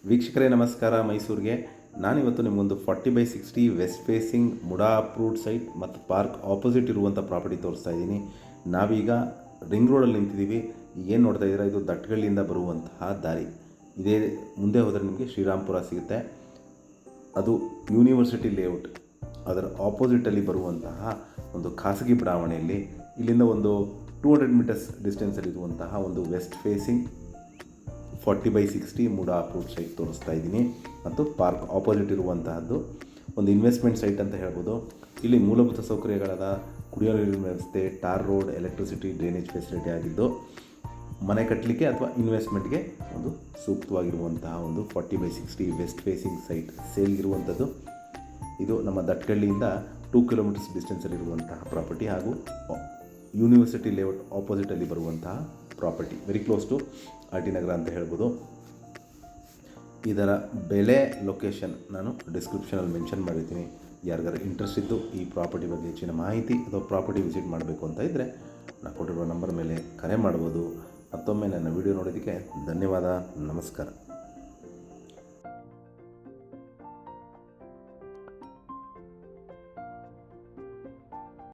ವೀಕ್ಷಕರೇ ನಮಸ್ಕಾರ. ಮೈಸೂರಿಗೆ ನಾನಿವತ್ತು ನಿಮಗೊಂದು 40/60 west facing MUDA approved site ಮತ್ತು ಪಾರ್ಕ್ ಆಪೋಸಿಟ್ ಇರುವಂಥ ಪ್ರಾಪರ್ಟಿ ತೋರಿಸ್ತಾ ಇದ್ದೀನಿ. ನಾವೀಗ ರಿಂಗ್ ರೋಡಲ್ಲಿ ನಿಂತಿದ್ದೀವಿ. ಏನು ನೋಡ್ತಾ ಇದ್ದೀರಾ, ಇದು ದಟ್ಗಳ್ಳಿಯಿಂದ ಬರುವಂತಹ ದಾರಿ. ಇದೇ ಮುಂದೆ ಹೋದರೆ ನಿಮಗೆ ಶ್ರೀರಾಮ್ಪುರ ಸಿಗುತ್ತೆ. ಅದು ಯೂನಿವರ್ಸಿಟಿ ಲೇಔಟ್, ಅದರ ಆಪೋಸಿಟಲ್ಲಿ ಬರುವಂತಹ ಒಂದು ಖಾಸಗಿ ಬಡಾವಣೆಯಲ್ಲಿ ಇಲ್ಲಿಂದ ಒಂದು 200 ಮೀಟರ್ಸ್ ಡಿಸ್ಟೆನ್ಸಲ್ಲಿರುವಂತಹ ಒಂದು west facing 40/60 MUDA approved site ತೋರಿಸ್ತಾ ಇದ್ದೀನಿ. ಮತ್ತು ಪಾರ್ಕ್ ಆಪೋಸಿಟ್ ಇರುವಂತಹದ್ದು ಒಂದು ಇನ್ವೆಸ್ಟ್ಮೆಂಟ್ ಸೈಟ್ ಅಂತ ಹೇಳ್ಬೋದು. ಇಲ್ಲಿ ಮೂಲಭೂತ ಸೌಕರ್ಯಗಳಾದ ಕುಡಿಯೋ ನೀರಿನ ವ್ಯವಸ್ಥೆ, tar road, electricity, drainage facility ಆಗಿದ್ದು ಮನೆ ಕಟ್ಟಲಿಕ್ಕೆ ಅಥವಾ ಇನ್ವೆಸ್ಟ್ಮೆಂಟ್ಗೆ ಒಂದು ಸೂಕ್ತವಾಗಿರುವಂತಹ ಒಂದು 40/60 ವೆಸ್ಟ್ ಫೇಸಿಂಗ್ ಸೈಟ್ ಸೇಲ್ಗಿರುವಂಥದ್ದು. ಇದು ನಮ್ಮ ದಟ್ಗಳ್ಳಿಯಿಂದ 2 ಕಿಲೋಮೀಟರ್ಸ್ ಡಿಸ್ಟೆನ್ಸಲ್ಲಿರುವಂತಹ ಪ್ರಾಪರ್ಟಿ ಹಾಗೂ ಯೂನಿವರ್ಸಿಟಿ ಲೇಔಟ್ ಆಪೋಸಿಟಲ್ಲಿ ಬರುವಂತಹ property, very close to R T Nagar ಅಂತ ಹೇಳ್ಬೋದು. ಇದರ ಬೆಲೆ, ಲೊಕೇಶನ್ ನಾನು ಡಿಸ್ಕ್ರಿಪ್ಷನಲ್ಲಿ ಮೆನ್ಷನ್ ಮಾಡಿರ್ತೀನಿ. ಯಾರಿಗಾರು ಇಂಟ್ರೆಸ್ಟ್ ಇದ್ದು ಈ ಪ್ರಾಪರ್ಟಿ ಬಗ್ಗೆ ಹೆಚ್ಚಿನ ಮಾಹಿತಿ ಅಥವಾ ಪ್ರಾಪರ್ಟಿ ವಿಸಿಟ್ ಮಾಡಬೇಕು ಅಂತ ಇದ್ದರೆ ನಾನು ಕೊಟ್ಟಿರುವ ನಂಬರ್ ಮೇಲೆ ಕರೆ ಮಾಡ್ಬೋದು. ಮತ್ತೊಮ್ಮೆ ನನ್ನ ವಿಡಿಯೋ ನೋಡೋದಕ್ಕೆ ಧನ್ಯವಾದ. ನಮಸ್ಕಾರ.